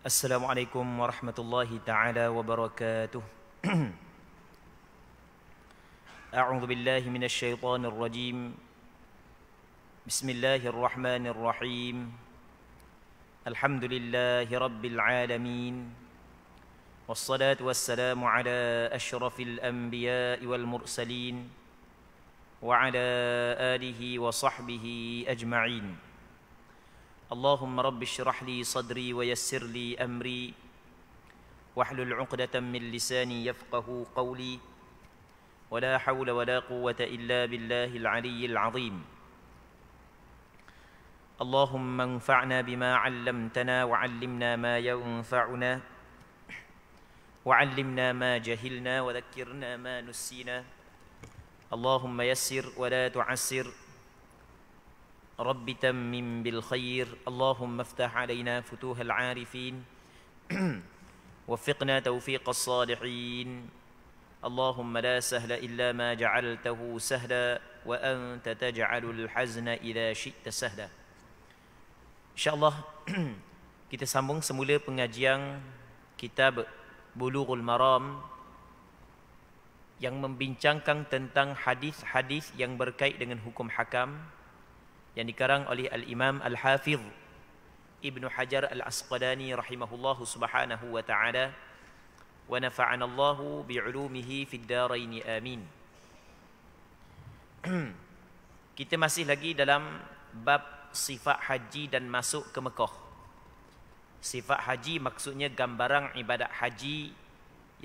Assalamualaikum warahmatullahi ta'ala wabarakatuh. A'udzu billahi minasy syaithanir rajim. Bismillahirrahmanirrahim. Alhamdulillahi rabbil alamin. Wassalatu wassalamu ala asyrafil anbiya'i wal mursalin wa ala alihi wa sahbihi ajma'in. اللهم رب اشرح لي صدري ويسر لي أمري واحلل عقدة من لساني يفقه قولي ولا حول ولا قوة إلا بالله العلي العظيم. اللهم انفعنا بما علمتنا وعلمنا ما ينفعنا وعلمنا ما جهلنا وذكرنا ما نسينا. اللهم يسر ولا تعسر رب تمم بالخير. اللهم افتح علينا فتوح العارفين وفقنا توفيق الصالحين. اللهم لا سهل إلا ما جعلته سهلا وأنت تجعل الحزن إذا شئت سهلا. InsyaAllah kita sambung semula pengajian kitab Bulughul Maram yang membincangkan tentang hadis-hadis yang berkait dengan hukum hakam yang dikarang oleh Al-Imam Al-Hafidh Ibnu Hajar Al-Asqalani rahimahullahu subhanahu wa ta'ala wa nafa'ana Allahu bi'ulumihi fid darain amin. Kita masih lagi dalam bab sifat haji dan masuk ke Mekah. Sifat haji maksudnya gambaran ibadat haji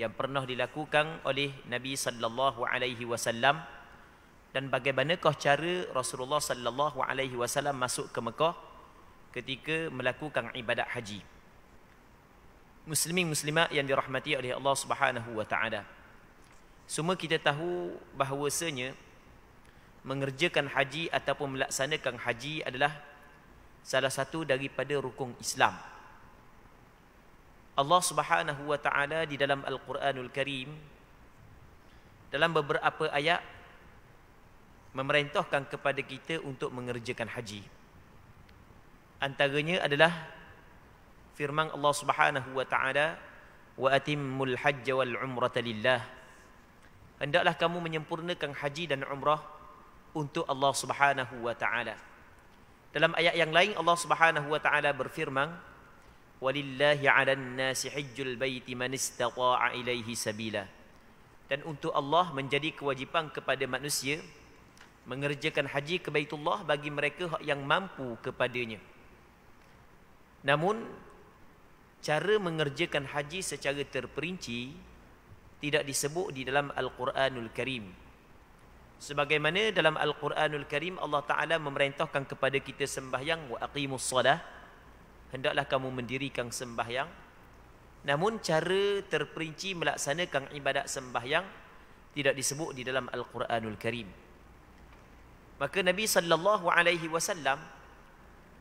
yang pernah dilakukan oleh Nabi sallallahu alaihi wasallam dan bagaimanakah cara Rasulullah sallallahu alaihi wasallam masuk ke Mekah ketika melakukan ibadat haji. Muslimin muslimat yang dirahmati oleh Allah Subhanahu wa taala. Semua kita tahu bahawasanya mengerjakan haji ataupun melaksanakan haji adalah salah satu daripada rukun Islam. Allah Subhanahu wa taala di dalam Al-Quranul Karim dalam beberapa ayat memerintahkan kepada kita untuk mengerjakan haji. Antaranya adalah firman Allah Subhanahu wa taala, "Wa atimmul hajja wal umrata lillah." Hendaklah kamu menyempurnakan haji dan umrah untuk Allah Subhanahu wa taala. Dalam ayat yang lain Allah Subhanahu wa taala berfirman, "Walillahi 'alan nasi hajjul baiti man istata'a ilaihi sabila." Dan untuk Allah menjadi kewajipan kepada manusia mengerjakan haji ke Baitullah bagi mereka yang mampu kepadanya. Namun cara mengerjakan haji secara terperinci tidak disebut di dalam Al-Quranul Karim. Sebagaimana dalam Al-Quranul Karim Allah Ta'ala memerintahkan kepada kita sembahyang, wa aqimus salah, hendaklah kamu mendirikan sembahyang. Namun cara terperinci melaksanakan ibadat sembahyang tidak disebut di dalam Al-Quranul Karim. Maka Nabi sallallahu alaihi wasallam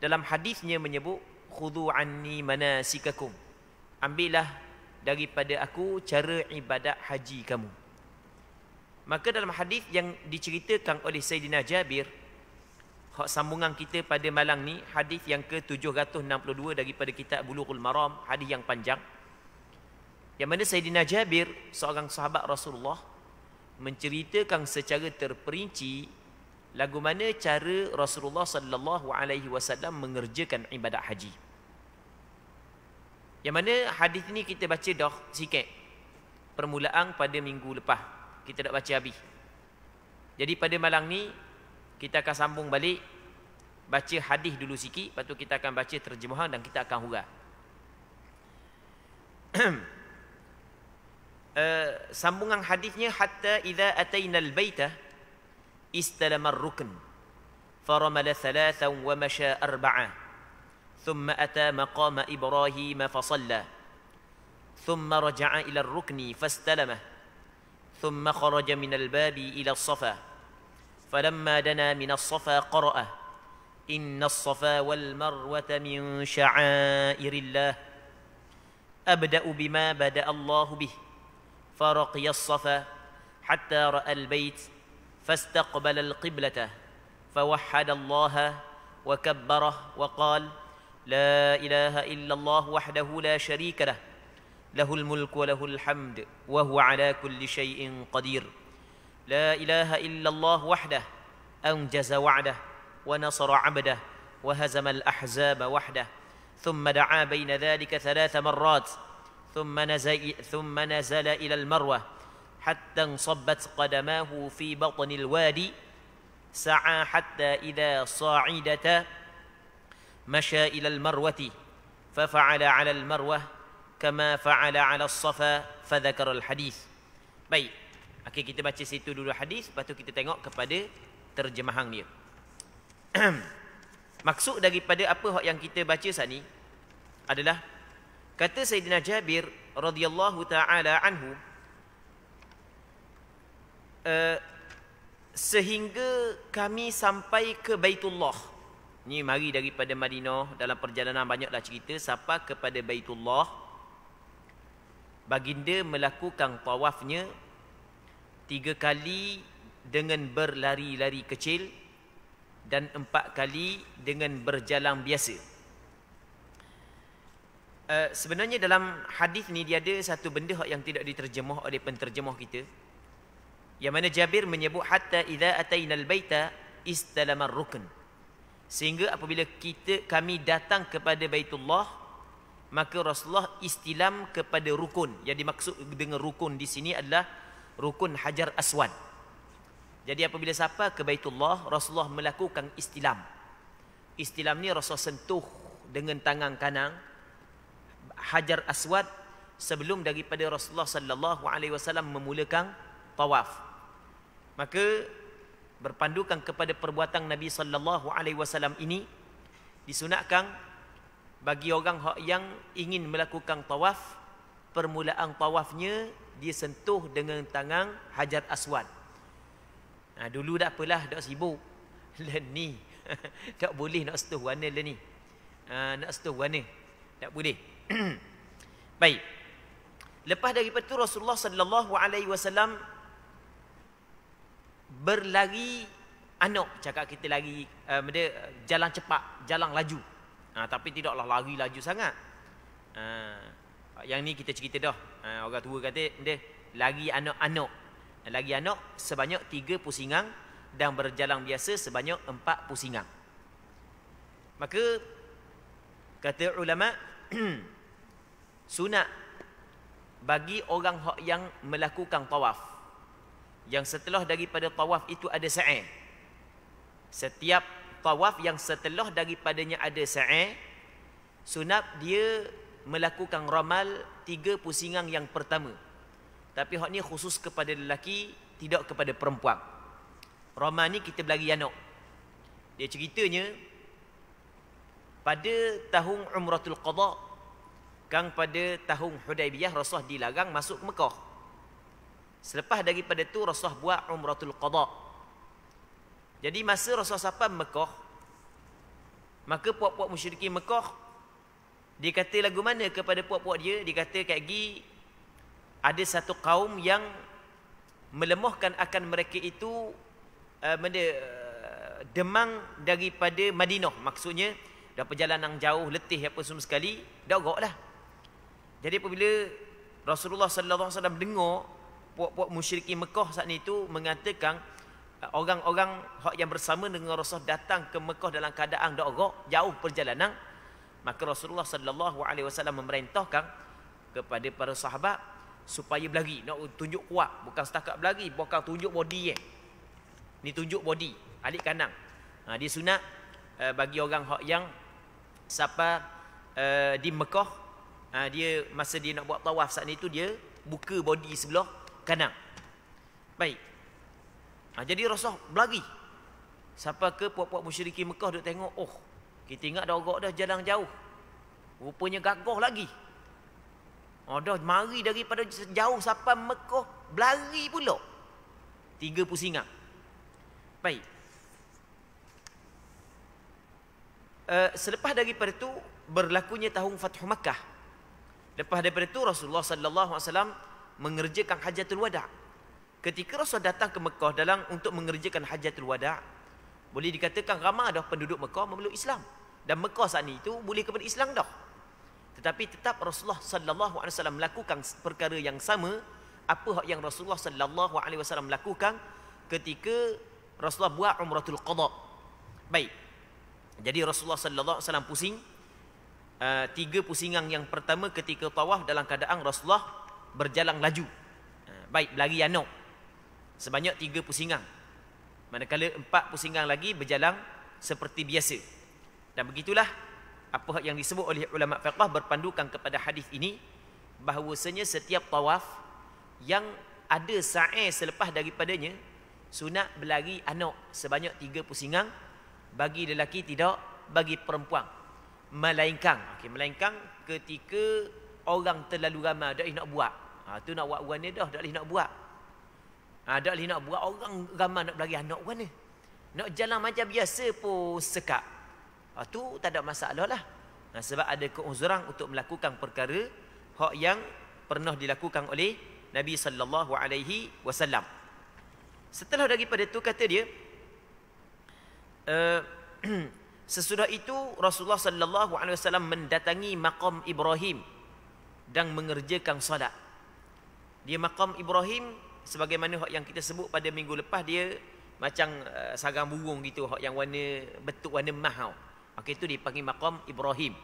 dalam hadisnya menyebut, khudhu anni manasikakum, ambillah daripada aku cara ibadat haji kamu. Maka dalam hadis yang diceritakan oleh Sayyidina Jabir, hak sambungan kita pada malam ni, hadis yang ke-762 daripada kitab Bulughul Maram, hadis yang panjang, yang mana Sayyidina Jabir, seorang sahabat Rasulullah, menceritakan secara terperinci lagu mana cara Rasulullah sallallahu alaihi wasallam mengerjakan ibadat haji. Yang mana hadis ini kita baca dah sikit permulaan pada minggu lepas. Kita dah baca habis. Jadi pada malam ni kita akan sambung balik, baca hadis dulu sikit, lepas tu kita akan baca terjemahan dan kita akan huraikan. Sambungan hadisnya, hatta idza atainal baita استلم الركن فرمل ثلاثا ومشى أربعة ثم أتى مقام إبراهيم فصلى ثم رجع إلى الركن فاستلمه ثم خرج من الباب إلى الصفا فلما دنا من الصفا قرأ إن الصفا والمروة من شعائر الله أبدأ بما بدأ الله به فرقي الصفا حتى رأى البيت فاستقبل القبلة فوحد الله وكبره وقال لا إله إلا الله وحده لا شريك له له الملك وله الحمد وهو على كل شيء قدير لا إله إلا الله وحده أنجز وعده ونصر عبده وهزم الأحزاب وحده ثم دعا بين ذلك 3 مرات ثم نزل إلى المروة حتى انصبت قدماه في بطن الوادي سعى حتى إذا صعدتا مشى إلى المروة ففعل على المروة كما فعل على الصفا فذكر الحديث. Baik, okey, kita baca situ dulu hadis, lepas tu kita tengok kepada terjemahan dia. Maksud daripada apa yang kita baca saat ni adalah kata Sayyidina Jabir radhiyallahu taala anhu, sehingga kami sampai ke Baitullah. Ni mari daripada Madinah, dalam perjalanan banyaklah cerita sampai kepada Baitullah. Baginda melakukan tawafnya 3 kali dengan berlari-lari kecil dan 4 kali dengan berjalan biasa. Sebenarnya dalam hadis ni dia ada satu benda yang tidak diterjemah oleh penterjemah kita, yang mana Jabir menyebut hatta idza atainal baita istalamar rukn, sehingga apabila kami datang kepada Baitullah, maka Rasulullah istilam kepada rukun. Yang dimaksud dengan rukun di sini adalah rukun Hajar Aswad. Jadi apabila sampai ke Baitullah, Rasulullah melakukan istilam. Istilam ni Rasulullah sentuh dengan tangan kanan Hajar Aswad sebelum daripada Rasulullah sallallahu alaihi wasallam memulakan tawaf. Maka berpandukan kepada perbuatan Nabi sallallahu alaihi wasallam ini, disunatkan bagi orang yang ingin melakukan tawaf, permulaan tawafnya dia sentuh dengan tangan Hajar Aswad. Dulu tak apalah, tak sibuk. Lah ni tak boleh nak sentuh warna lah ni. Nak sentuh warna tak boleh. Baik. Lepas daripada itu Rasulullah sallallahu alaihi wasallam berlari anak, cakap kita lari jalan cepat, jalan laju. Tapi tidaklah lari laju sangat. Yang ni kita cerita dah. Orang tua kata dia lari anak-anak. Lari anak sebanyak 3 pusingan dan berjalan biasa sebanyak 4 pusingan. Maka kata ulama sunat bagi orang yang melakukan tawaf, yang setelah daripada tawaf itu ada sa'i. Setiap tawaf yang setelah daripadanya ada sa'i, sunat dia melakukan ramal 3 pusingan yang pertama. Tapi hak ni khusus kepada lelaki, tidak kepada perempuan. Ramal ni kita berlari anak. Dia ceritanya pada tahun Umratul Qadha, kan pada tahun Hudaibiyah Rasulullah dilarang masuk ke Mekah. Selepas daripada tu Rasulullah buat Umratul Qadha. Jadi masa Rasulullah sampai Mekah, maka puak-puak musyrikin Mekah, dia kata lagu mana kepada puak-puak dia? Dia kata kat lagi ada satu kaum yang melemahkan akan mereka itu demang daripada Madinah. Maksudnya dah perjalanan jauh, letih apa semua sekali, dah agak dah. Jadi apabila Rasulullah sallallahu alaihi wasallam dengar puak-puak musyrikin Mekah saat itu mengatakan orang-orang yang bersama dengan Rasulullah datang ke Mekah dalam keadaan dah agak jauh perjalanan, maka Rasulullah sallallahu alaihi wasallam memerintahkan kepada para sahabat supaya berlari, nak tunjuk kuat, bukan setakat berlari, bukan tunjuk body ni, tunjuk body, alik kanan. Dia sunat bagi orang yang sampai di Mekah, dia masa dia nak buat tawaf saat itu dia buka body sebelah kanan. Baik. Jadi Rasulullah berlari sampai ke puak-puak musyrikin Mekah duk tengok, oh, kita ingat dah agak dah jalan jauh, rupanya gagah lagi. Dah mari daripada jauh sampai Mekah, berlari pula 3 pusingan. Baik. Selepas daripada itu berlakunya tahun Fathu Makkah. Lepas daripada itu Rasulullah sallallahu alaihi wasallam mengerjakan Hajatul Wada'. Ketika Rasul datang ke Mekah untuk mengerjakan Hajatul Wada', boleh dikatakan ramai dah penduduk Mekah memeluk Islam dan Mekah saat itu boleh kepada Islam dah. Tetapi tetap Rasulullah sallallahu alaihi wasallam melakukan perkara yang sama apa yang Rasulullah sallallahu alaihi wasallam lakukan ketika Rasulullah buat umratul qada. Baik. Jadi Rasulullah sallallahu alaihi wasallam pusing 3 pusingan. Yang pertama ketika tawaf dalam keadaan Rasulullah berjalan laju. Baik, berlari anak. Sebanyak 3 pusingan. Manakala 4 pusingan lagi berjalan seperti biasa. Dan begitulah apa yang disebut oleh ulama fiqh berpandukan kepada hadis ini, bahawasanya setiap tawaf yang ada sa'i selepas daripadanya sunat berlari anak sebanyak 3 pusingan, bagi lelaki tidak, bagi perempuan. Melainkan ketika orang terlalu ramai dah nak buat. Tu nak buat warna dah dah nak buat. Dah nak buat orang ramai nak berlari anak warna. Nak jalan macam biasa pun sekak. Tu tak ada masalah lah. Sebab ada keuzuran untuk melakukan perkara hak yang pernah dilakukan oleh Nabi sallallahu alaihi wasallam. Setelah daripada tu kata dia sesudah itu Rasulullah sallallahu alaihi wasallam mendatangi maqam Ibrahim dan mengerjakan solat. Dia maqam Ibrahim sebagaimana hak yang kita sebut pada minggu lepas, dia macam sarang burung gitu, hak yang warna bentuk warna emas. Okey, itu dipanggil maqam Ibrahim.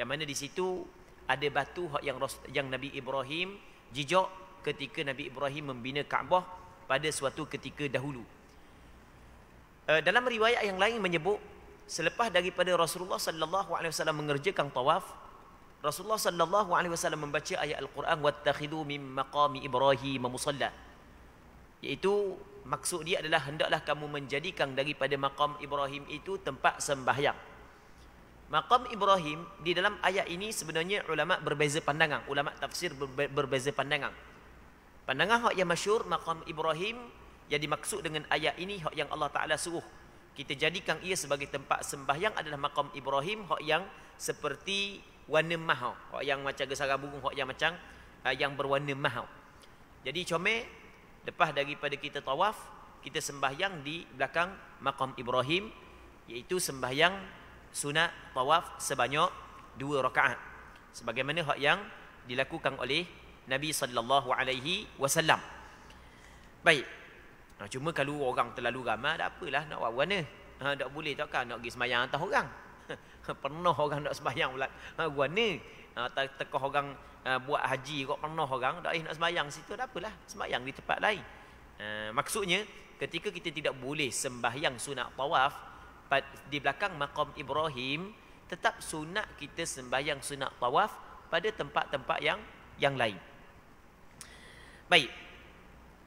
Yang mana di situ ada batu hak yang Nabi Ibrahim jejak ketika Nabi Ibrahim membina Kaabah pada suatu ketika dahulu. Dalam riwayat yang lain menyebut selepas daripada Rasulullah sallallahu alaihi wasallam mengerjakan tawaf, Rasulullah sallallahu alaihi wasallam membaca ayat Al-Quran, wattakhidhu min maqami Ibrahim musalla. Iaitu maksud dia adalah hendaklah kamu menjadikan daripada maqam Ibrahim itu tempat sembahyang. Maqam Ibrahim di dalam ayat ini sebenarnya ulama berbeza pandangan, ulama tafsir berbeza pandangan. Pandangan hak yang masyhur, maqam Ibrahim yang dimaksud dengan ayat ini, hak yang Allah Taala suruh kita jadikan ia sebagai tempat sembahyang adalah maqam Ibrahim hak yang seperti warna emas, hak yang macam gesarang burung, hak yang macam yang berwarna emas. Jadi comel lepas daripada kita tawaf, kita sembahyang di belakang maqam Ibrahim, iaitu sembahyang sunat tawaf sebanyak 2 rakaat sebagaimana hak yang dilakukan oleh Nabi sallallahu alaihi wasallam. Baik. Cuma kalau orang terlalu ramai, tak apalah nak buat warna. Tak boleh takkan nak pergi sembahyang atas orang. Pernah orang nak sembahyang pula warna. Tekah orang buat haji kok pernah orang tak nak sembahyang situ, tak apalah, sembahyang di tempat lain. Maksudnya ketika kita tidak boleh sembahyang sunat tawaf di belakang maqam Ibrahim, tetap sunat kita sembahyang sunat tawaf pada tempat-tempat yang lain. Baik.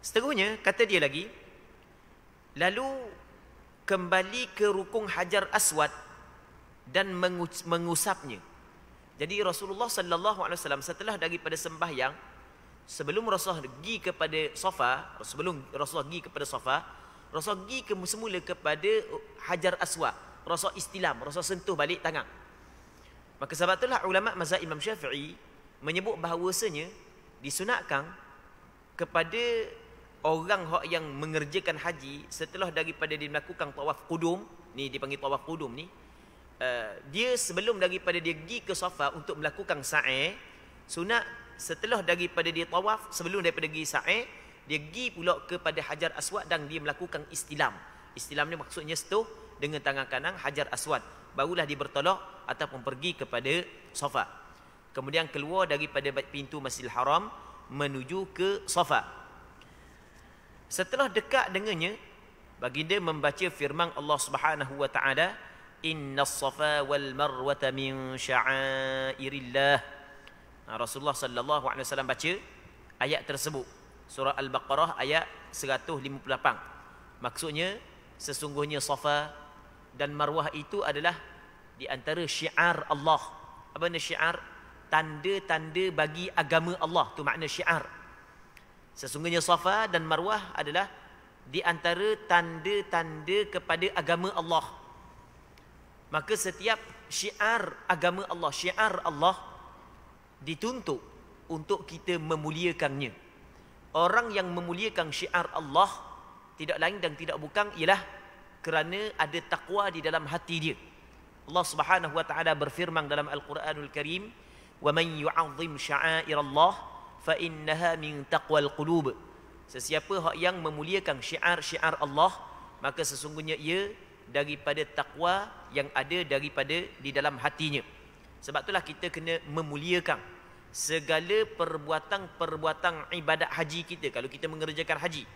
Seterusnya kata dia lagi, lalu kembali ke rukun Hajar Aswad dan mengusapnya. Jadi Rasulullah sallallahu alaihi wasallam setelah daripada sembahyang, sebelum Rasulullah pergi kepada Safa, Rasulullah pergi semula kepada Hajar Aswad. Rasulullah istilam, Rasulullah sentuh balik tangan. Maka sebab itulah ulama mazhab Imam Syafi'i menyebut bahawasanya disunatkan kepada orang yang mengerjakan haji setelah daripada dia melakukan tawaf qudum, ni dipanggil tawaf qudum ni, dia sebelum daripada dia pergi ke Safa untuk melakukan sa'i, sunat setelah daripada dia tawaf, sebelum daripada pergi sa'i, dia pergi pula kepada Hajar Aswad dan dia melakukan istilam. Istilam ni maksudnya sentuh dengan tangan kanan Hajar Aswad, barulah dia bertolak ataupun pergi kepada Safa. Kemudian keluar daripada pintu Masjidil Haram menuju ke Safa. Setelah dekat dengannya, baginda membaca firman Allah Subhanahu wa taala, innas safa wal marwata min sya'airillah. Rasulullah sallallahu alaihi wasallam baca ayat tersebut, surah Al-Baqarah ayat 158. Maksudnya sesungguhnya Safa dan Marwah itu adalah di antara syiar Allah. Apa makna syiar? Tanda-tanda bagi agama Allah, tu makna syiar. Sesungguhnya Safa dan Marwah adalah di antara tanda-tanda kepada agama Allah. Maka setiap syiar agama Allah, syiar Allah dituntut untuk kita memuliakannya. Orang yang memuliakan syiar Allah tidak lain dan tidak bukan ialah kerana ada takwa di dalam hati dia. Allah Subhanahu wa taala berfirman dalam Al-Qur'anul Karim, "Wa man yu'azzim sya'airallah fa innaha min taqwal qulub." Sesiapa yang memuliakan syiar-syiar Allah, maka sesungguhnya ia daripada takwa yang ada daripada di dalam hatinya. Sebab itulah kita kena memuliakan segala perbuatan ibadat haji kita kalau kita mengerjakan haji.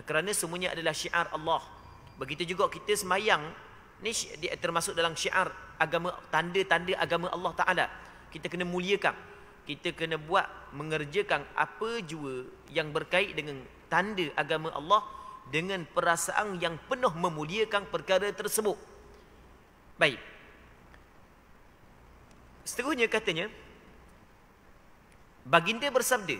Kerana semuanya adalah syiar Allah. Begitu juga kita semayang, ni termasuk dalam syiar agama, tanda-tanda agama Allah Ta'ala. Kita kena muliakan. Kita kena buat, mengerjakan apa jua yang berkait dengan tanda agama Allah dengan perasaan yang penuh memuliakan perkara tersebut. Baik. Seterusnya katanya, baginda bersabda,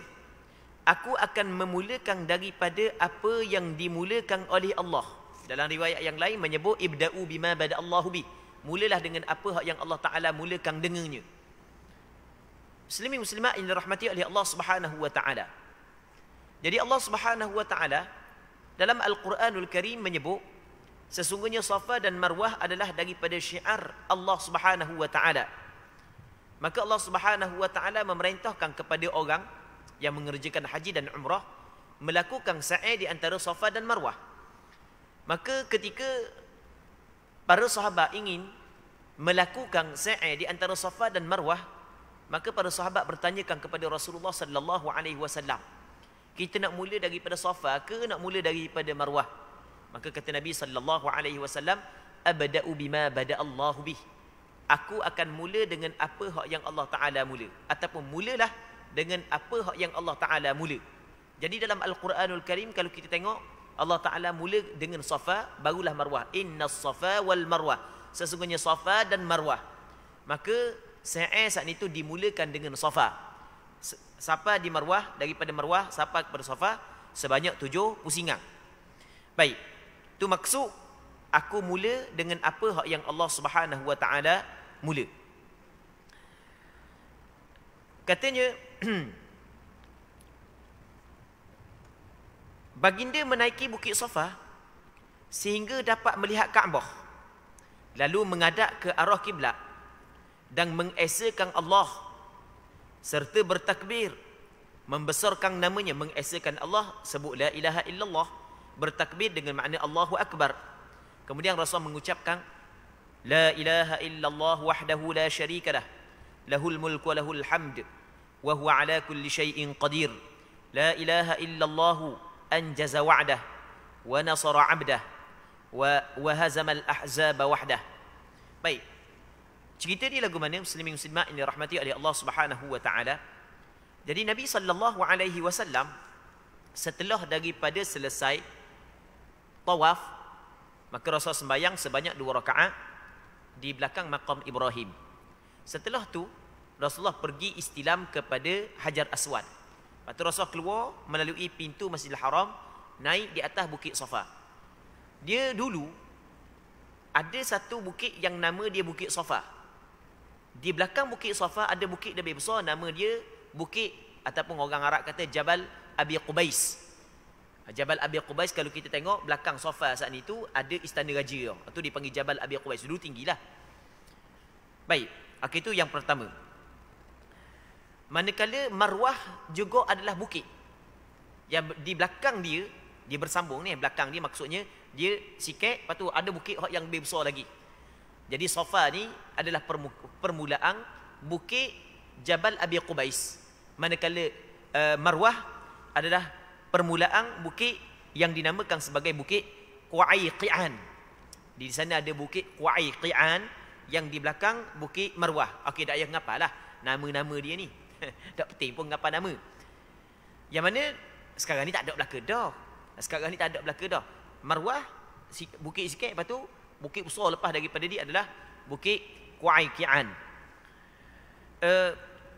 "Aku akan memulakan daripada apa yang dimulakan oleh Allah." Dalam riwayat yang lain menyebut, "Ibda'u bima bada'allahu bih." Mulalah dengan apa yang Allah Ta'ala mulakan dengannya. Muslimin muslimat yang dirahmati oleh Allah Subhanahu wa taala. Jadi Allah Subhanahu wa taala dalam Al-Qur'anul Karim menyebut sesungguhnya Safa dan Marwah adalah daripada syiar Allah Subhanahu wa taala. Maka Allah Subhanahu wa taala memerintahkan kepada orang yang mengerjakan haji dan umrah melakukan sa'i di antara Safa dan Marwah. Maka ketika para sahabat ingin melakukan sa'i di antara Safa dan Marwah, maka para sahabat bertanyakan kepada Rasulullah sallallahu alaihi wasallam, kita nak mula daripada Safa ke nak mula daripada Marwah? Maka kata Nabi sallallahu alaihi wasallam, "Abda'u bima bada'allahu bih." Aku akan mula dengan apa hak yang Allah Taala mula, ataupun mulalah dengan apa hak yang Allah Taala mula. Jadi dalam Al-Quranul Karim kalau kita tengok, Allah Taala mula dengan Safa, barulah Marwah. Innas Safa wal Marwah. Sesungguhnya Safa dan Marwah. Maka sa'i saat itu dimulakan dengan Safa. Sapa di Marwah, daripada Marwah sapa kepada Safa sebanyak 7 pusingan. Baik. Itu maksud aku mula dengan apa hak yang Allah Subhanahu wa taala mula. Katanya baginda menaiki bukit Safa sehingga dapat melihat Kaabah, lalu menghadap ke arah kiblat dan mengesakan Allah serta bertakbir, membesarkan namanya, mengesakan Allah, sebut la ilaha illallah, bertakbir dengan makna Allahu Akbar. Kemudian Rasul mengucapkan la ilaha illallah wahdahu la syarika lah, lahul mulku wa lahul hamd wa huwa ala kulli syai'in qadir. La ilaha illallah anjaza wa'dah wa nasara 'abdah wa hazama al-ahzaba wahdah. Baik. Cerita ni lagu mana muslimin muslimat yang dirahmati oleh Allah Subhanahu wa taala. Jadi Nabi sallallahu alaihi wasallam setelah daripada selesai tawaf, maka Rasul sembahyang sebanyak 2 rakaat di belakang maqam Ibrahim. Setelah tu Rasulullah pergi istilam kepada Hajar Aswad. Lepas tu Rasul keluar melalui pintu Masjidil Haram, naik di atas bukit Safa. Dia dulu ada satu bukit yang nama dia Bukit Safa. Di belakang bukit Safa ada bukit lebih besar, nama dia bukit, ataupun orang Arab kata Jabal Abi Qubais. Jabal Abi Qubais, kalau kita tengok belakang Safa saat itu ada istana raja. Itu dipanggil Jabal Abi Qubais. Dulu tinggilah. Baik, itu yang pertama. Manakala Marwah juga adalah bukit. Yang di belakang dia bersambung ni, belakang dia maksudnya dia sikit, lepas tu ada bukit yang lebih besar lagi. Jadi Safa ni adalah permulaan bukit Jabal Abi Qubais. Manakala Marwah adalah permulaan bukit yang dinamakan sebagai bukit Qu'ayqi'an. Di sana ada bukit Qu'ayqi'an yang di belakang bukit Marwah. Okey, tak payah ngapalah nama-nama dia ni. Tak penting pun ngapa nama. Yang mana sekarang ni tak ada belaka dah. Sekarang ni tak ada belaka dah. Marwah bukit sikit, lepas tu bukit besar lepas daripada dia adalah bukit Qu'ayqi'an.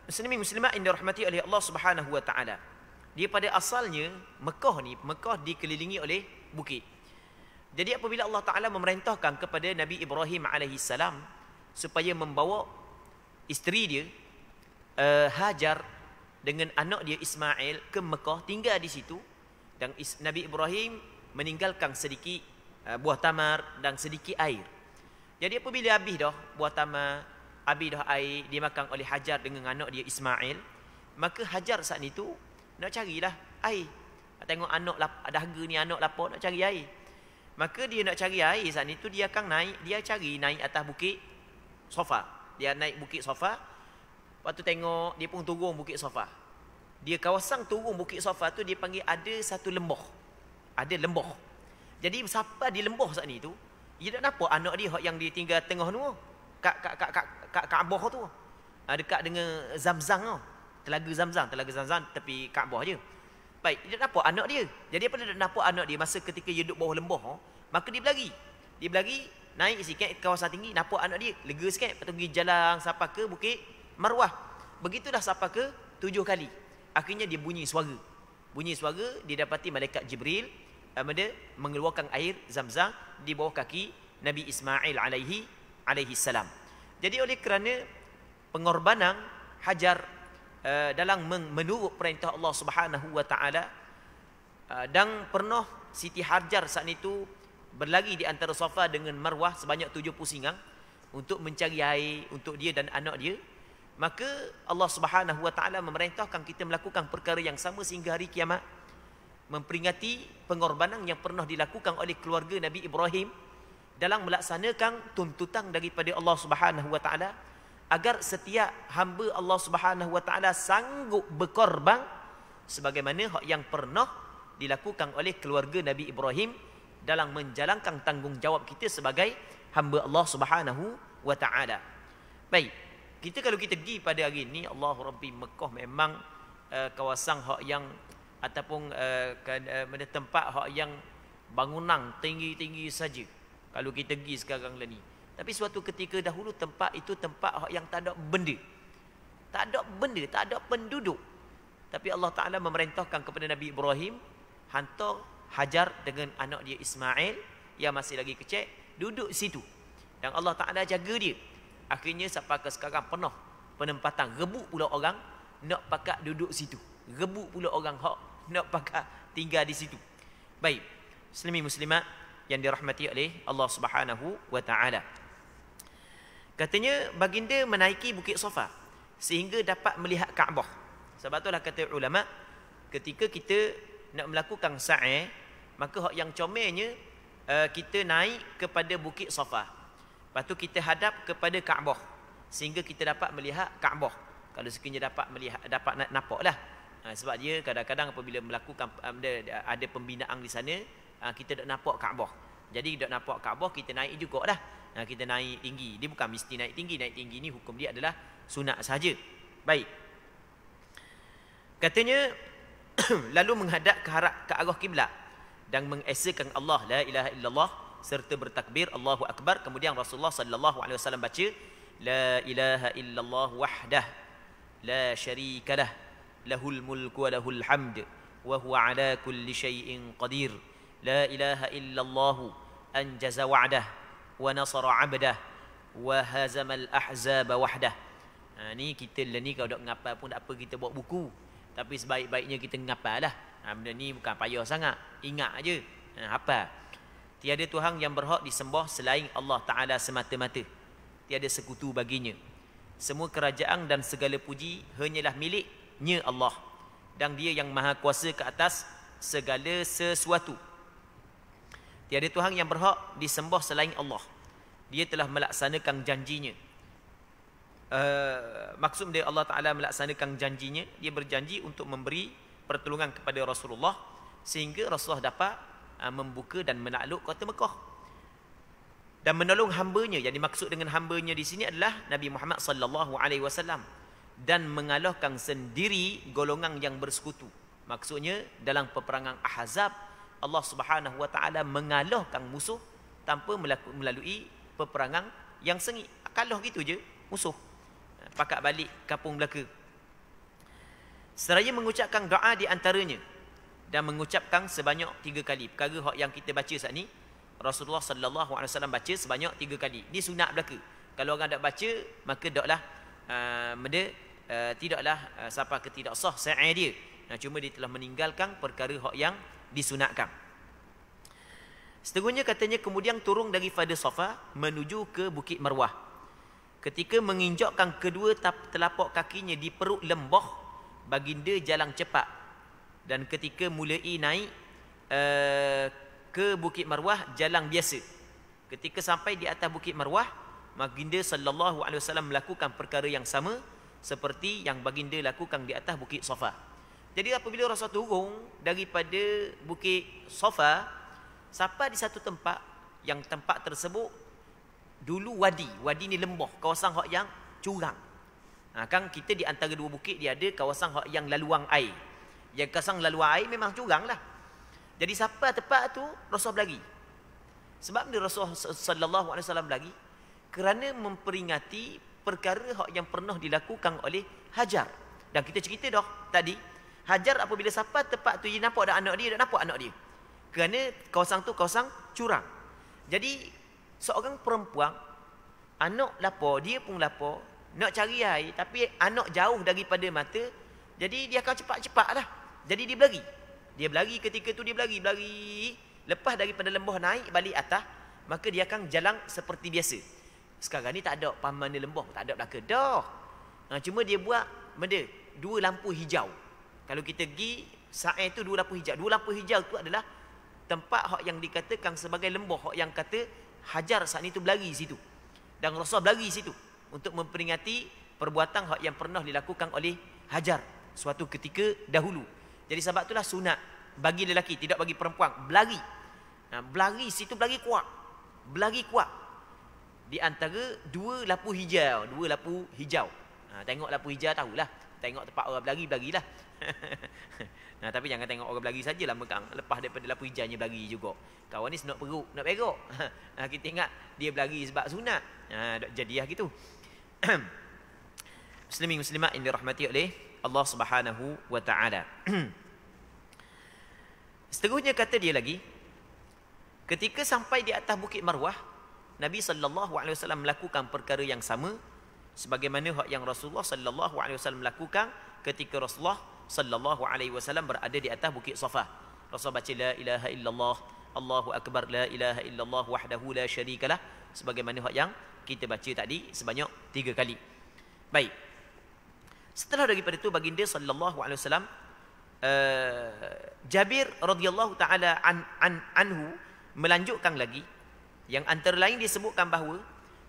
Muslimin muslimat yang dirahmati oleh Allah Subhanahu wa taala. Dia pada asalnya Mekah dikelilingi oleh bukit. Jadi apabila Allah Taala memerintahkan kepada Nabi Ibrahim alaihi salam supaya membawa isteri dia Hajar dengan anak dia Ismail ke Mekah, tinggal di situ, dan Nabi Ibrahim meninggalkan sedikit buah tamar dan sedikit air. Jadi apabila habis dah buah tamar, habis dah air dimakan oleh Hajar dengan anak dia Ismail, maka Hajar saat itu nak carilah air. Tengok anak dahaga ni anak lapar nak cari air. Maka dia nak cari air saat itu dia akan naik atas bukit Safa. Dia naik bukit Safa. Lepas tu tengok dia pun turun bukit Safa. Dia kawasan turun bukit Safa tu dia panggil ada satu lembah. Ada lembah. Jadi siapa di lembah saat ni tu, dia tak nampak anak dia yang dia tinggal tengah tu. Kaabah tu. Dekat dengan Zamzam tu. Telaga Zamzam tepi Kaabah je. Baik, dia tak nampak anak dia. Jadi apa dia tak nampak anak dia masa ketika dia duduk bawah lembah, maka dia berlari. Dia berlari, naik sikit ke kawasan tinggi, nampak anak dia, lega sikit, lepas tu pergi jalan sampai ke bukit Marwah. Begitulah sampai ke 7 kali. Akhirnya dia bunyi suara. Bunyi suara, dia dapati malaikat Jibril mengeluarkan air Zamzam di bawah kaki Nabi Ismail alaihi salam. Jadi oleh kerana pengorbanan Hajar dalam menurut perintah Allah Subhanahu wa taala, dan pernah Siti Hajar saat itu berlari di antara Safa dengan Marwah sebanyak 70 singang untuk mencari air untuk dia dan anak dia, maka Allah Subhanahu wa taala memerintahkan kita melakukan perkara yang sama sehingga hari kiamat, memperingati pengorbanan yang pernah dilakukan oleh keluarga Nabi Ibrahim dalam melaksanakan tuntutan daripada Allah Subhanahu wa taala agar setiap hamba Allah Subhanahu wa taala sanggup berkorban sebagaimana hak yang pernah dilakukan oleh keluarga Nabi Ibrahim dalam menjalankan tanggungjawab kita sebagai hamba Allah Subhanahu wa taala. Baik, kita kalau kita pergi pada hari ini, Allahu Rabbi, Mekah memang kawasan hak yang ataupun tempat hak yang bangunan tinggi-tinggi saja. Kalau kita pergi sekarang ni. Tapi suatu ketika dahulu tempat itu tempat yang tak ada benda. Tak ada benda, tak ada penduduk. Tapi Allah Ta'ala memerintahkan kepada Nabi Ibrahim, hantar Hajar dengan anak dia Ismail yang masih lagi kecil, duduk situ. Dan Allah Ta'ala jaga dia. Akhirnya sampai ke sekarang penuh penempatan. Rebut pula orang nak pakat duduk situ. Rebut pula orang nak pakat tinggal di situ. Baik, Muslimin muslimat yang dirahmati oleh Allah Subhanahu wa taala. Katanya baginda menaiki bukit Safa sehingga dapat melihat Kaabah. Sebab itulah kata ulama, ketika kita nak melakukan sa'i, maka hak yang comelnya kita naik kepada bukit Safa. Lepas tu kita hadap kepada Kaabah sehingga kita dapat melihat Kaabah. Kalau sekiranya dapat nampaklah. Sebab dia kadang-kadang apabila melakukan ada pembinaan di sana, kita tak nampak Kaabah. Jadi tak nampak Kaabah, kita naik jugalah. Kita naik tinggi. Dia bukan mesti naik tinggi. Naik tinggi ni hukum dia adalah sunat saja. Baik. Katanya lalu menghadap ke arah kiblat dan mengesakan Allah la ilaha illallah serta bertakbir Allahu akbar. Kemudian Rasulullah sallallahu alaihi wasallam baca la ilaha illallah wahdah la syarikalah lahul mulku wa lahul hamd wa huwa ala kulli syai'in qadir. La ilaha illallah anjaza wa'dah wa nasara 'abdah wa hazamal ahzaba wahdah. Ni kita lah ni kalau tak ngapal pun tak apa, kita buat buku. Tapi sebaik-baiknya kita ngapal lah. Benda ni bukan payah sangat. Ingat aja. Hafal. Tiada Tuhan yang berhak disembah selain Allah Ta'ala semata-mata. Tiada sekutu baginya. Semua kerajaan dan segala puji hanyalah miliknya Allah. Dan dia yang maha kuasa ke atas segala sesuatu. Tiada Tuhan yang berhak disembah selain Allah. Dia telah melaksanakan janjinya. Maksud dia Allah Ta'ala melaksanakan janjinya. Dia berjanji untuk memberi pertolongan kepada Rasulullah sehingga Rasulullah dapat membuka dan menakluk kota Mekah dan menolong hambanya. Yang dimaksud dengan hambanya di sini adalah Nabi Muhammad sallallahu alaihi wasallam, dan mengalahkan sendiri golongan yang bersekutu. Maksudnya dalam peperangan Ahzab, Allah Subhanahu wa taala mengalahkan musuh tanpa melalui peperangan yang sengit. Kalah gitu je musuh, pakat balik kampung belaka. Seraya mengucapkan doa di antaranya dan mengucapkan sebanyak 3 kali. Perkara yang kita baca saat ni, Rasulullah sallallahu alaihi wasallam baca sebanyak 3 kali. Ini sunat belaka. Kalau orang tak baca, maka taklah tidaklah siapa ke tidak sah sa'i dia. Cuma dia telah meninggalkan perkara yang disunatkan. Seterusnya katanya kemudian turun daripada Safa menuju ke Bukit Marwah. Ketika menginjakkan kedua telapak kakinya di perut lembah, baginda jalan cepat. Dan ketika mulai naik ke Bukit Marwah, jalan biasa. Ketika sampai di atas Bukit Marwah, baginda sallallahu alaihi wasallam melakukan perkara yang sama seperti yang baginda lakukan di atas Bukit Safa. Jadi apabila Rasul turun daripada Bukit Safa, sampai di satu tempat, yang tempat tersebut dulu wadi ni lembah, kawasan hak yang curang. Kan kita di antara dua bukit dia ada kawasan hak yang laluang air. Yang kawasan laluang air memang curang lah. Jadi sampai tempat tu Rasul berlari. Sebab ni Rasul sallallahu alaihi wasallam berlari kerana memperingati perkara hak yang pernah dilakukan oleh Hajar. Dan kita cerita dah tadi, Hajar apabila sampai tempat tu dia nampak dah anak dia, dah nampak anak dia. Kerana kawasan tu kawasan curang. Jadi seorang perempuan, anak lapar, dia pun lapar, nak cari air, tapi anak jauh daripada mata, jadi dia akan cepat-cepat lah. Jadi dia berlari. Dia berlari ketika tu, dia berlari. Lepas daripada lembah naik balik atas, maka dia akan jalan seperti biasa. Sekarang ni tak ada paman di lembah, tak ada belaka dah. Cuma dia buat benda, dua lampu hijau. Kalau kita pergi, saat itu dua lampu hijau. Dua lampu hijau tu adalah tempat hak yang dikatakan sebagai lembah, hak yang kata Hajar saat itu berlari situ. Dan Rasul berlari situ untuk memperingati perbuatan hak yang pernah dilakukan oleh Hajar suatu ketika dahulu. Jadi sebab itulah sunat bagi lelaki, tidak bagi perempuan, berlari. Berlari situ, berlari kuat. Berlari kuat. Di antara dua lampu hijau, tengok lampu hijau tahulah. Tengok tempat orang berlari, berlarilah. Tapi jangan tengok orang berlari sajalah mekang. Lepas daripada lampu hijaunya berlari juga. Kawan ni senok perut, nak berok. Kita ingat dia berlari sebab sunat. Jadilah gitu. Muslimin muslimat yang dirahmati oleh Allah Subhanahu wa taala. Seterusnya kata dia lagi, ketika sampai di atas Bukit Marwah, Nabi sallallahu alaihi wasallam melakukan perkara yang sama sebagaimana hak yang Rasulullah sallallahu alaihi wasallam lakukan ketika Rasulullah sallallahu alaihi wasallam berada di atas Bukit Safa. Rasul baca la ilaha illallah, Allahu akbar, la ilaha illallah wahdahu la syarikalah, sebagaimana hak yang kita baca tadi sebanyak 3 kali. Baik. Setelah daripada itu baginda sallallahu alaihi wasallam, Jabir radhiyallahu taala anhu melanjutkan lagi, yang antara lain disebutkan bahawa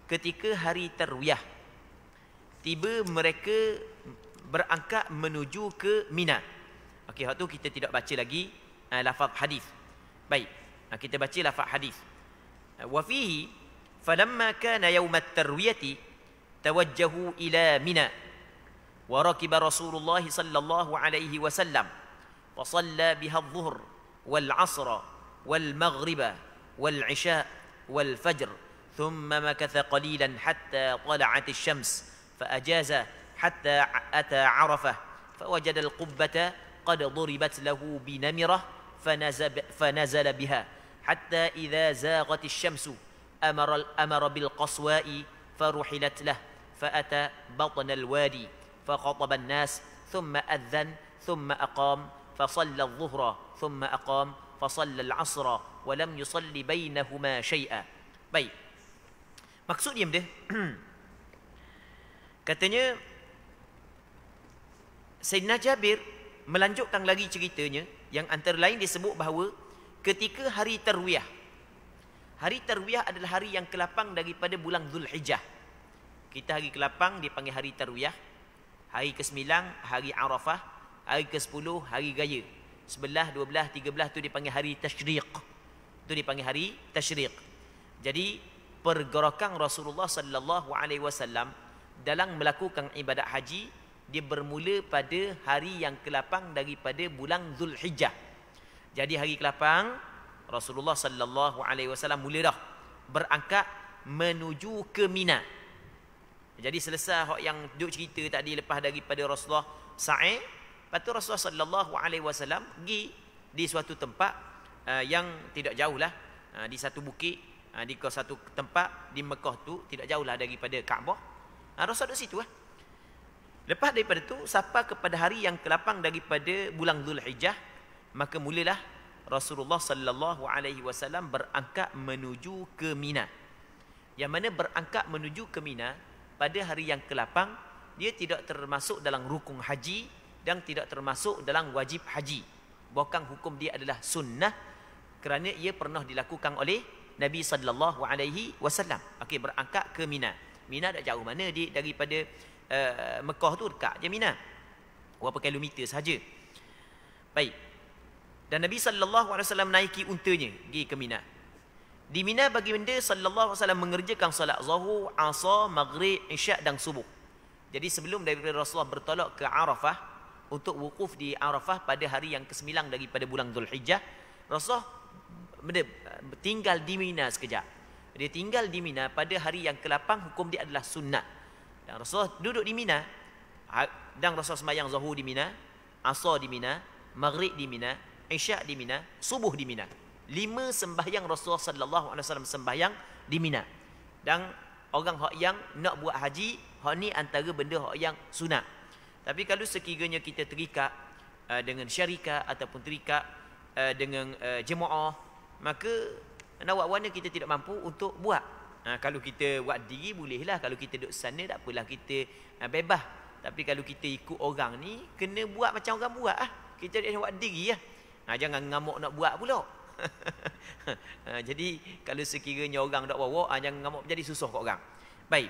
ketika hari Tarwiyah tiba mereka berangkat menuju ke Mina. Okey, hak tu kita tidak baca lagi lafaz hadis. Baik, kita baca lafaz hadis. Wa fihi falamma kana yawm at-tarwiyati tawajjahu ila Mina wa rakiba Rasulullah sallallahu alaihi wasallam wa shalla biha adh-dhuhr wal 'asra wal maghriba wal 'isha wal fajr thumma makatha qalilan hatta tala'at asy-syams فأجاز حتى أتى عرفة فوجد القبة قد ضربت له بنمرة فنزل بها حتى إذا زاغت الشمس أمر بالقصواء فرحلت له فأتى بطن الوادي فخطب الناس ثم أذن ثم أقام فصلى الظهر ثم أقام فصلى العصر ولم يصل بينهما شيئا. Baik. Maksud dia katanya Sayyidina Jabir melanjutkan lagi ceritanya, yang antara lain disebut bahawa ketika hari Tarwiyah. Hari Tarwiyah adalah hari yang ke-8 daripada bulan Zulhijjah. Kita hari ke-8 dipanggil hari Tarwiyah. Hari ke-9 hari Arafah, hari ke-10 hari Raya. 11, 12, 13 tu dipanggil hari Tasyriq. Tu dipanggil hari Tasyriq. Jadi pergerakan Rasulullah sallallahu alaihi wasallam dalam melakukan ibadat haji, dia bermula pada hari yang ke-8 daripada bulan Zulhijjah. Jadi hari ke-8 Rasulullah sallallahu alaihi wasallam mula dah berangkat menuju ke Mina. Jadi selesai hak yang duk cerita tadi, lepas daripada Rasulullah sa'i, lepas tu Rasulullah sallallahu alaihi wasallam pergi di suatu tempat yang tidak jauh lah, di satu bukit, di satu tempat di Mekah tu, tidak jauh lah daripada Kaabah. Rasul duduk situ lah. Lepas daripada tu sampai kepada hari yang ke-8 daripada bulan Zulhijjah, maka mulalah Rasulullah sallallahu alaihi wasallam berangkat menuju ke Mina. Yang mana berangkat menuju ke Mina pada hari yang ke-8, dia tidak termasuk dalam rukun haji dan tidak termasuk dalam wajib haji. Bahkan hukum dia adalah sunnah kerana ia pernah dilakukan oleh Nabi sallallahu alaihi wasallam. Okey, berangkat ke Mina. Mina tak jauh mana daripada Mekah tu, dekat je Mina. Berapa kilometer saja. Baik. Dan Nabi sallallahu alaihi wasallam naiki untanya pergi ke Mina. Di Mina baginda sallallahu alaihi wasallam mengerjakan solat zuhur, asar, maghrib, isyak dan subuh. Jadi sebelum daripada Rasulullah bertolak ke Arafah untuk wukuf di Arafah pada hari yang ke-9 daripada bulan Zulhijjah, Rasulullah tinggal di Mina sekejap. Dia tinggal di Mina pada hari yang ke-8, hukum dia adalah sunnah. Dan Rasulullah duduk di Mina, dan Rasulullah sembahyang zuhur di Mina, asar di Mina, maghrib di Mina, isyak di Mina, subuh di Mina. 5 sembahyang Rasulullah sallallahu alaihi wasallam sembahyang di Mina. Dan orang hak yang nak buat haji, hak ni antara benda hak yang sunat. Tapi kalau sekiranya kita terikat dengan syarikat ataupun terikat dengan jemaah, maka nak buat warna kita tidak mampu untuk buat. Kalau kita buat diri bolehlah, kalau kita duduk sana tak apalah, kita bebas. Tapi kalau kita ikut orang ni, kena buat macam orang buat ah. Kita buat diri lah. Jangan ngamuk nak buat pula. Jadi kalau sekiranya orang tak bawa, jangan ngamuk, jadi susah kat orang. Baik.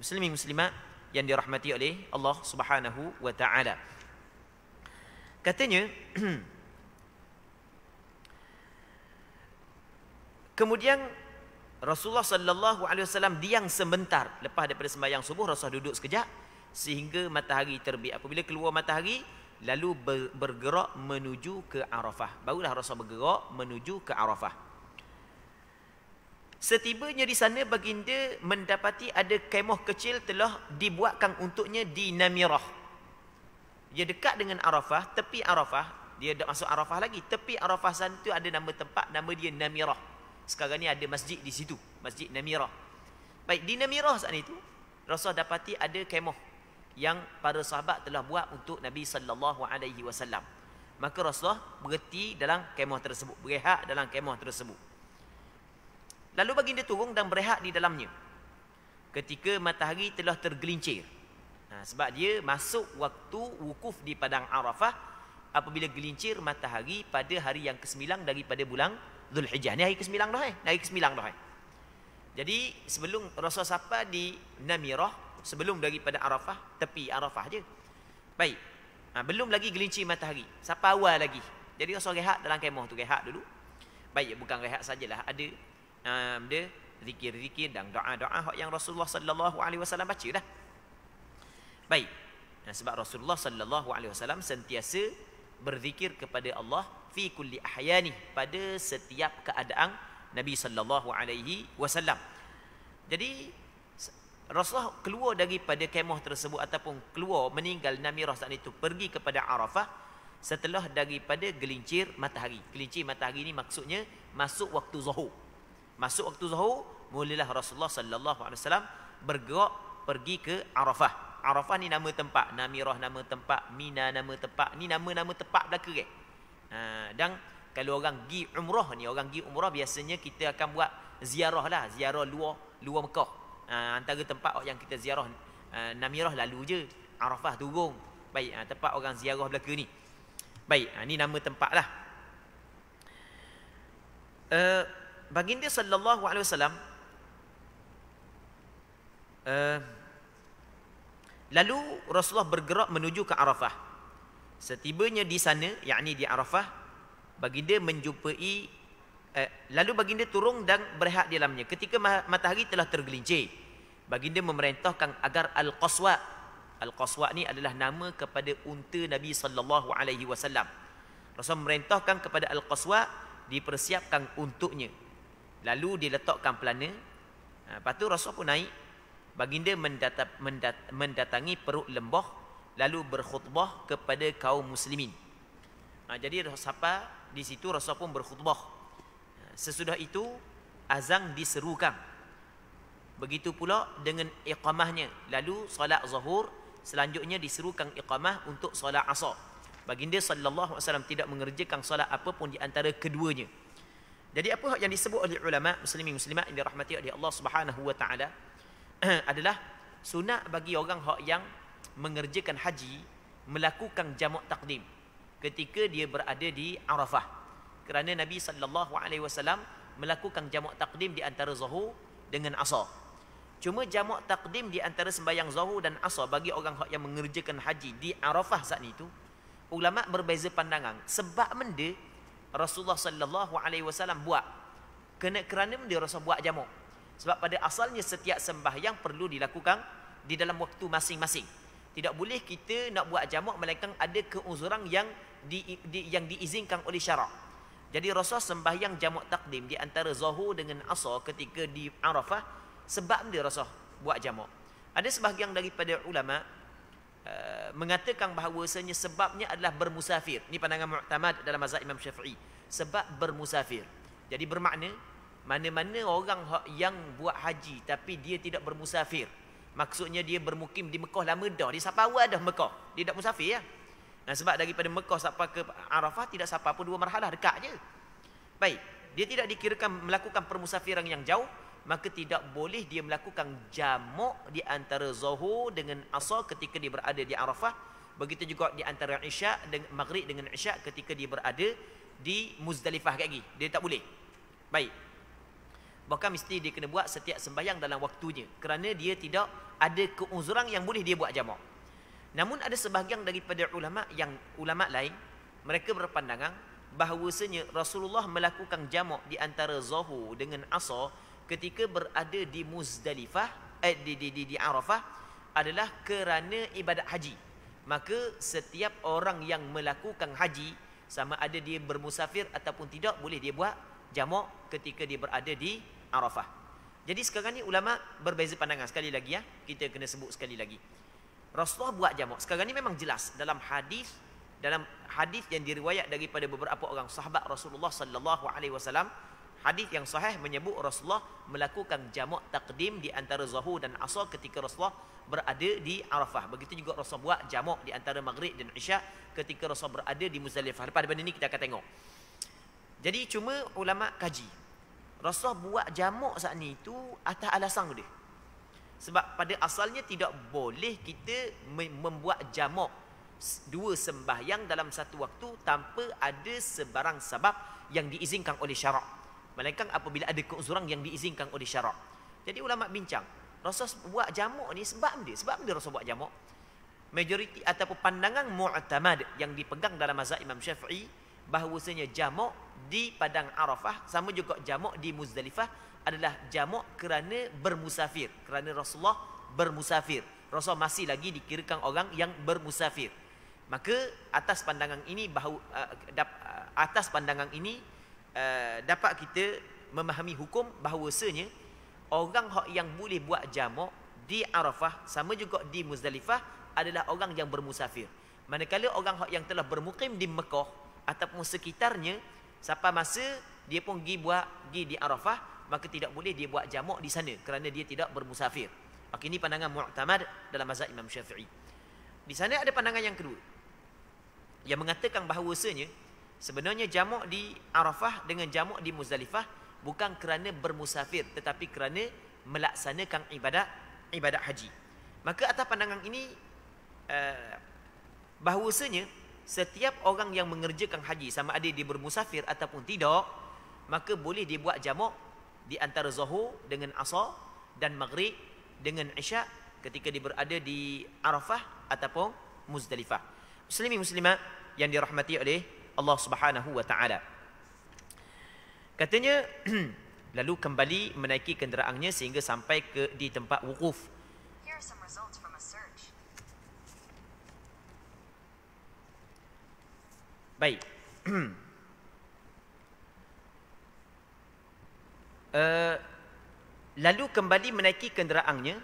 Muslimin muslimat yang dirahmati oleh Allah Subhanahu wa taala. Katanya kemudian Rasulullah sallallahu alaihi wasallam diam sebentar lepas daripada sembahyang subuh. Rasulullah duduk sekejap sehingga matahari terbit. Apabila keluar matahari, lalu bergerak menuju ke Arafah. Barulah Rasulullah bergerak menuju ke Arafah. Setibanya di sana, baginda mendapati ada kemah kecil telah dibuatkan untuknya di Namirah. Dia dekat dengan Arafah, tepi Arafah. Dia dah masuk Arafah lagi. Tepi Arafah sana tu ada nama tempat, nama dia Namirah. Sekarang ni ada masjid di situ, Masjid Namirah. Baik, di Namirah saat itu Rasulullah dapati ada kemah yang para sahabat telah buat untuk Nabi sallallahu alaihi wasallam. Maka Rasulullah berhenti dalam kemah tersebut, berehat dalam kemah tersebut. Lalu baginda turun dan berehat di dalamnya ketika matahari telah tergelincir. Sebab dia masuk waktu wukuf di padang Arafah apabila gelincir matahari pada hari yang ke-9 daripada bulan Zulhijjah. Ni hari ke-9 dah hari ke-9 dah Jadi sebelum Rasulullah sampai di Namirah, sebelum daripada Arafah, tepi Arafah je. Baik. Belum lagi gelincir matahari. Sampai awal lagi. Jadi Rasul rehat dalam kemah tu, rehat dulu. Baik, bukan rehat sajalah, ada zikir-zikir dan doa-doa yang Rasulullah sallallahu alaihi wasallam baca dah. Baik. Sebab Rasulullah sallallahu alaihi wasallam sentiasa berzikir kepada Allah fi kulli ahyani, pada setiap keadaan Nabi sallallahu alaihi wasallam. Jadi Rasulullah keluar daripada kemah tersebut ataupun keluar meninggal Namirah saat itu, pergi kepada Arafah setelah daripada gelincir matahari. Gelincir matahari ni maksudnya masuk waktu zuhur. Masuk waktu zuhur, mulalah Rasulullah sallallahu alaihi wasallam bergerak pergi ke Arafah. Arafah ni nama tempat, Namirah nama tempat, Mina nama tempat. Ni nama-nama tempat belaka kan. Dan kalau orang pergi umrah ni, orang pergi umrah biasanya kita akan buat ziarah lah, ziarah luar Mekah. Antara tempat yang kita ziarah, Namirah lalu je, Arafah turun. Baik, tempat orang ziarah belaka ni. Baik, ni nama tempat lah. Baginda sallallahu alaihi wasallam lalu Rasulullah bergerak menuju ke Arafah. Setibanya di sana, yakni di Arafah, baginda menjumpai lalu baginda turun dan berehat di dalamnya. Ketika matahari telah tergelincir, baginda memerintahkan agar Al-Qaswa. Al-Qaswa ni adalah nama kepada unta Nabi sallallahu alaihi wasallam. Rasul memerintahkan kepada Al-Qaswa dipersiapkan untuknya. Lalu diletakkan pelana. Lepas tu Rasul pun naik. Baginda mendatangi perut lembah, lalu berkhutbah kepada kaum muslimin. Jadi sampai di situ Rasul pun berkhutbah. Sesudah itu azan diserukan. Begitu pula dengan iqamahnya. Lalu solat zuhur, selanjutnya diserukan iqamah untuk solat asar. Baginda sallallahu alaihi wasallam tidak mengerjakan solat apapun di antara keduanya. Jadi apa yang disebut oleh ulama muslimin muslimat yang dirahmati oleh Allah Subhanahu wa taala adalah sunat bagi orang yang mengerjakan haji melakukan jamak takdim ketika dia berada di Arafah. Kerana Nabi sallallahu alaihi wasallam melakukan jamak takdim di antara Zuhur dengan Asar. Cuma jamak takdim di antara sembahyang Zuhur dan Asar bagi orang yang mengerjakan haji di Arafah saat itu, ulama berbeza pandangan sebab benda Rasulullah sallallahu alaihi wasallam buat kerana dia Rasul buat jamak. Sebab pada asalnya setiap sembahyang perlu dilakukan di dalam waktu masing-masing. Tidak boleh kita nak buat jamak melainkan ada keuzuran yang diizinkan oleh syarak. Jadi Rasul sembahyang jamak takdim di antara Zuhur dengan Asar ketika di Arafah sebab dia Rasul buat jamak. Ada sebahagian daripada ulama mengatakan bahawasanya sebabnya adalah bermusafir. Ini pandangan mu'tamad dalam mazhab Imam Syafi'i. Sebab bermusafir. Jadi bermakna mana-mana orang yang buat haji tapi dia tidak bermusafir. Maksudnya dia bermukim di Mekah lama dah. Dia sampai awal dah Mekah. Dia tak musafir ya. Nah, sebab daripada Mekah sampai ke Arafah tidak sampai pun 2 marhalah, dekat je. Baik, dia tidak dikirakan melakukan permusafiran yang jauh, maka tidak boleh dia melakukan jamak di antara Zuhur dengan Asar ketika dia berada di Arafah. Begitu juga di antara Isya dengan Maghrib dengan Isya ketika dia berada di Muzdalifah lagi. Dia tak boleh. Baik. Bahkan mesti dia kena buat setiap sembahyang dalam waktunya. Kerana dia tidak ada keuzuran yang boleh dia buat jamak. Namun ada sebahagian daripada ulama lain, mereka berpandangan bahawasanya Rasulullah melakukan jamak di antara Zuhur dengan Asar ketika berada di Muzdalifah di Arafah adalah kerana ibadat haji. Maka setiap orang yang melakukan haji sama ada dia bermusafir ataupun tidak boleh dia buat jamak ketika dia berada di Arafah. Jadi sekarang ni ulama berbeza pandangan. Sekali lagi ya, kita kena sebut sekali lagi. Rasulullah buat jamak. Sekarang ni memang jelas dalam hadis yang diriwayat daripada beberapa orang sahabat Rasulullah sallallahu alaihi wasallam. Hadis yang sahih menyebut Rasulullah melakukan jamak takdim di antara Zuhur dan Asar ketika Rasulullah berada di Arafah. Begitu juga Rasul buat jamak di antara Maghrib dan Isya ketika Rasul berada di Muzdalifah. Lepas daripada ini kita akan tengok. Jadi cuma ulama kaji. Rasul buat jamak saat ni tu atas alasan dia. Sebab pada asalnya tidak boleh kita membuat jamak dua sembahyang dalam satu waktu tanpa ada sebarang sebab yang diizinkan oleh syarak. Melainkan apabila ada keuzuran yang diizinkan oleh syarak. Jadi ulama bincang, Rasul buat jamak ni sebab dia Rasul buat jamak. Majoriti ataupun pandangan mu'tamad yang dipegang dalam mazhab Imam Syafi'i bahawasanya jamak di padang Arafah sama juga jamak di Muzdalifah adalah jamak kerana bermusafir. Kerana Rasulullah bermusafir. Rasul masih lagi dikirakan orang yang bermusafir. Maka atas pandangan ini dapat kita memahami hukum bahawasanya orang yang boleh buat jamak di Arafah sama juga di Muzdalifah adalah orang yang bermusafir. Manakala orang yang telah bermukim di Mekah ataupun sekitarnya sampai masa dia pun pergi di Arafah, maka tidak boleh dia buat jamak di sana kerana dia tidak bermusafir. Maka ini pandangan mu'tamad dalam mazhab Imam Syafi'i. Di sana ada pandangan yang kedua yang mengatakan bahawasanya sebenarnya jamak di Arafah dengan jamak di Muzdalifah bukan kerana bermusafir tetapi kerana melaksanakan ibadat haji. Maka atas pandangan ini bahawasanya setiap orang yang mengerjakan haji sama ada dia bermusafir ataupun tidak, maka boleh dia buat jamak di antara Zuhur dengan Asar dan Maghrib dengan Isya ketika dia berada di Arafah ataupun Muzdalifah. Muslimin muslimat yang dirahmati oleh Allah Subhanahu wa taala. Katanya lalu kembali menaiki kenderaannya sehingga sampai di tempat wukuf. Baik. Lalu kembali menaiki kenderaannya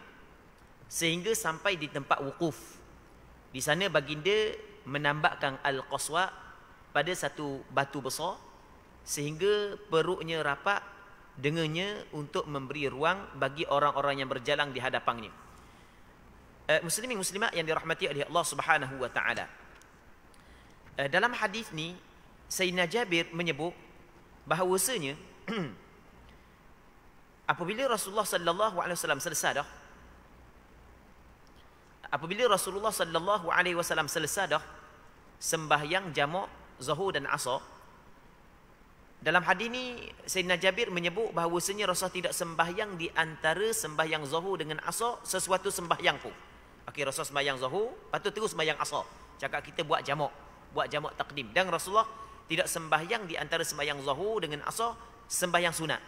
sehingga sampai di tempat wukuf. Di sana baginda menambahkan al-qaswa pada satu batu besar sehingga perutnya rapat dengannya untuk memberi ruang bagi orang-orang yang berjalan di hadapannya. Muslimin muslimat yang dirahmati oleh Allah Subhanahu wa taala. Dalam hadis ni Sayyidina Jabir menyebut bahawasanya apabila Rasulullah sallallahu alaihi wasallam selesai dah, apabila Rasulullah sallallahu alaihi wasallam selesai dah sembahyang jamak Zuhur dan Asar, dalam hadis ni Sayyidina Jabir menyebut bahawasanya Rasulullah tidak sembahyang di antara sembahyang Zuhur dengan Asar sesuatu sembahyang pun. Okey, Rasulullah sembahyang Zuhur, lepas tu terus sembahyang Asar. Cakap kita buat jamak takdim. Dan Rasulullah tidak sembahyang di antara sembahyang Zuhur dengan Asar sembahyang sunat.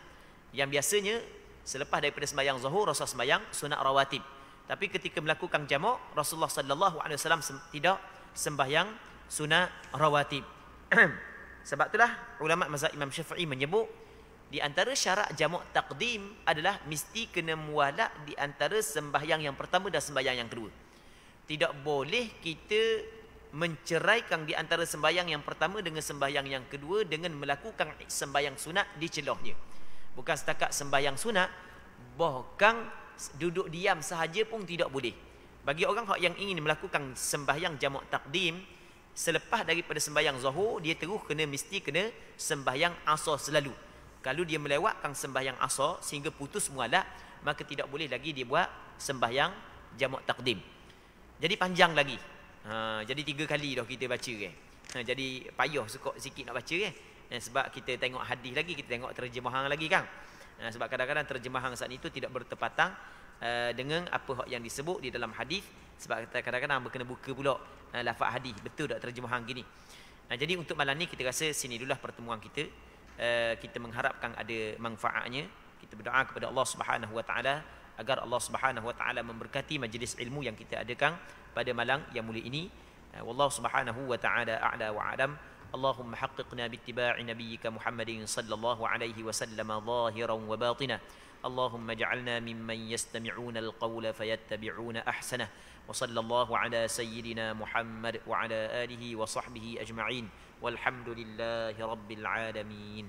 Yang biasanya selepas daripada sembahyang Zuhur Rasulullah sembahyang sunat rawatib. Tapi ketika melakukan jamak Rasulullah sallallahu alaihi wasallam tidak sembahyang sunat rawatib. Sebab itulah ulama mazhab Imam Syafi'i menyebut di antara syarat jamak takdim adalah mesti kena mualak di antara sembahyang yang pertama dan sembahyang yang kedua. Tidak boleh kita menceraikan di antara sembahyang yang pertama dengan sembahyang yang kedua dengan melakukan sembahyang sunat di celahnya. Bukan setakat sembahyang sunat, bahkan duduk diam sahaja pun tidak boleh. Bagi orang yang ingin melakukan sembahyang jamak takdim selepas daripada sembahyang Zuhur, dia terus mesti kena sembahyang Asar selalu. Kalau dia melewatkan sembahyang Asar sehingga putus mualak, maka tidak boleh lagi dia buat sembahyang jamak takdim. Jadi panjang lagi. Jadi 3 kali dah kita baca kan. Jadi payah sikit nak baca kan. Sebab kita tengok hadis lagi, kita tengok terjemahan lagi kan. Sebab kadang-kadang terjemahan saat itu tidak bertepatan dengan apa yang disebut di dalam hadis. Sebab kadang-kadang kena buka pula lafaz hadis, betul tak terjemahan gini. Jadi untuk malam ni kita rasa sini dululah pertemuan kita. Kita mengharapkan ada manfaatnya. Kita berdoa kepada Allah Subhanahu wa taala agar Allah Subhanahu wa taala memberkati majlis ilmu yang kita adakan pada malam yang mulia ini. Wallahu Subhanahu wa taala a'la wa a'lam. اللهم حققنا باتباع نبيك محمد صلى الله عليه وسلم ظاهرا وباطنا. اللهم اجعلنا ممن يستمعون القول فيتبعون احسنه. وصلى الله على سيدنا محمد وعلى اله وصحبه اجمعين والحمد لله رب العالمين.